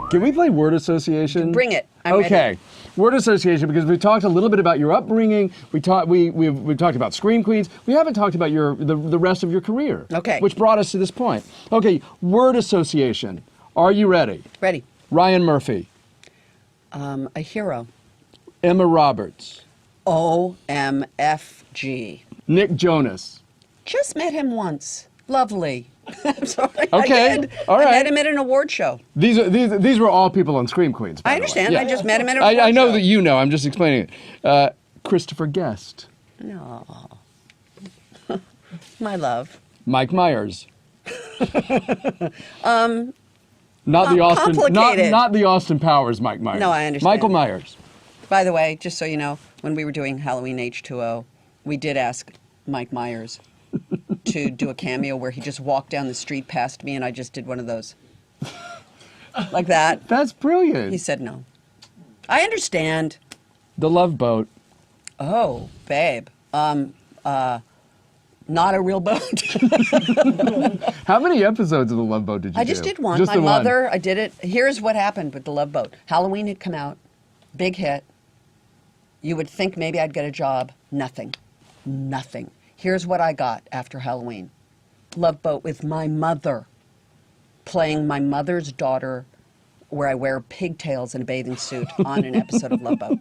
Can we play word association? Bring it. I'm okay. ready. Word association, because we talked a little bit about your upbringing. We've talked about Scream Queens. We haven't talked about the rest of your career. Okay. Which brought us to this point. Okay, word association. Are you ready? Ready. Ryan Murphy. A hero. Emma Roberts. OMFG. Nick Jonas. Just met him once. Lovely. I'm sorry. Okay. I did. All right. I met him at an award show. These were all people on Scream Queens. By I the way. understand. Yeah. I just met him at an award show. I know that you know. I'm just explaining it. Christopher Guest. No. My love. Mike Myers. Not the Austin Powers Mike Myers. No, I understand. Michael Myers. By the way, just so you know, when we were doing Halloween H2O, we did ask Mike Myers to do a cameo where he just walked down the street past me and I just did one of those. Like that. That's brilliant. He said no. I understand. The Love Boat. Oh, babe. Not a real boat. How many episodes of The Love Boat did you do? I just did one. Just My the mother, one. I did it. Here's what happened with The Love Boat. Halloween had come out. Big hit. You would think maybe I'd get a job. Nothing. Nothing. Here's what I got after Halloween. Love Boat with my mother. Playing my mother's daughter where I wear pigtails and a bathing suit on an episode of Love Boat.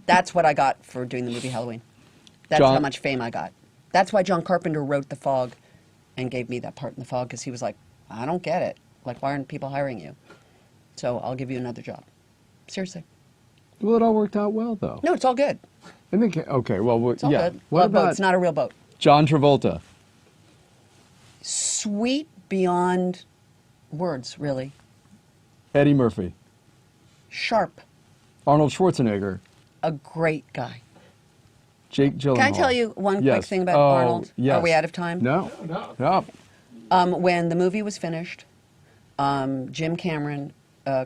That's what I got for doing the movie Halloween. That's how much fame I got. That's why John Carpenter wrote The Fog and gave me that part in The Fog, because he was like, I don't get it. Like, why aren't people hiring you? So I'll give you another job. Seriously. Well, it all worked out well, though. No, it's all good. I think, okay, well, It's all yeah. good. What Love about Boat. It's not a real boat. John Travolta? Sweet beyond words, really. Eddie Murphy? Sharp. Arnold Schwarzenegger? A great guy. Jake Gyllenhaal? Can I tell you one quick thing about Arnold? Yes. Are we out of time? No. When the movie was finished, Jim Cameron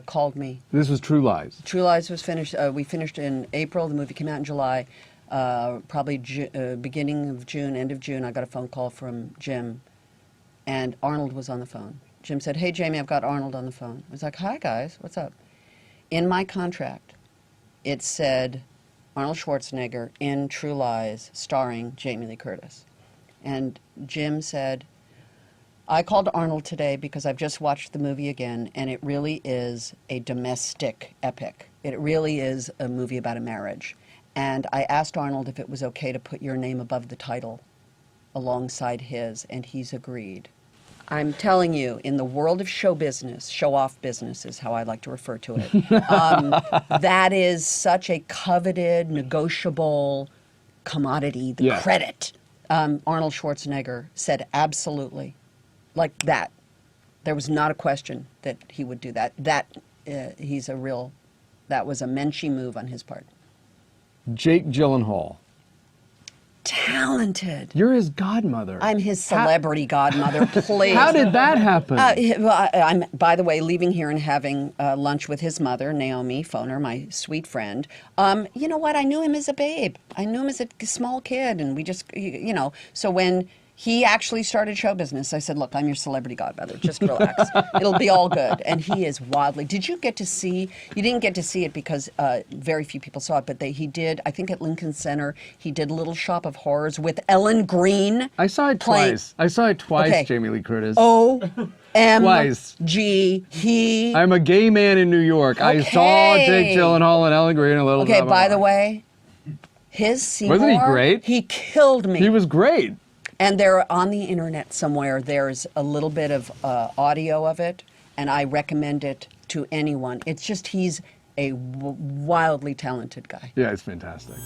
called me. This was True Lies. True Lies was finished. We finished in April. The movie came out in July. Probably beginning of June, end of June, I got a phone call from Jim, and Arnold was on the phone. Jim said, "Hey, Jamie, I've got Arnold on the phone." I was like, "Hi, guys. What's up?" In my contract, it said Arnold Schwarzenegger in True Lies, starring Jamie Lee Curtis. And Jim said, I called Arnold today because I've just watched the movie again, and it really is a domestic epic. It really is a movie about a marriage. And I asked Arnold if it was okay to put your name above the title alongside his, and he's agreed. I'm telling you, in the world of show business, show-off business is how I like to refer to it, that is such a coveted, negotiable commodity, the credit. Arnold Schwarzenegger said absolutely, like that. There was not a question that he would do that. That was a Menschy move on his part. Jake Gyllenhaal. Talented. You're his godmother. I'm his celebrity godmother, please. How did that happen? I'm, by the way, leaving here and having lunch with his mother, Naomi Foner, my sweet friend. You know what? I knew him as a babe. I knew him as a small kid, and we just, so when he actually started show business, I said, look, I'm your celebrity godmother. Just relax. It'll be all good. And he is wildly. Did you get to see, you didn't get to see it because very few people saw it, but he did, I think at Lincoln Center, he did Little Shop of Horrors with Ellen Greene. I saw it twice. Okay. Jamie Lee Curtis. O-M-G. I'm a gay man in New York. Okay. I saw Jake Gyllenhaal and Ellen Greene a little bit. Okay, by the way, his Seymour. Wasn't he great? He killed me. He was great. And there, on the internet somewhere, there's a little bit of audio of it, and I recommend it to anyone. It's just, he's a wildly talented guy. Yeah, it's fantastic.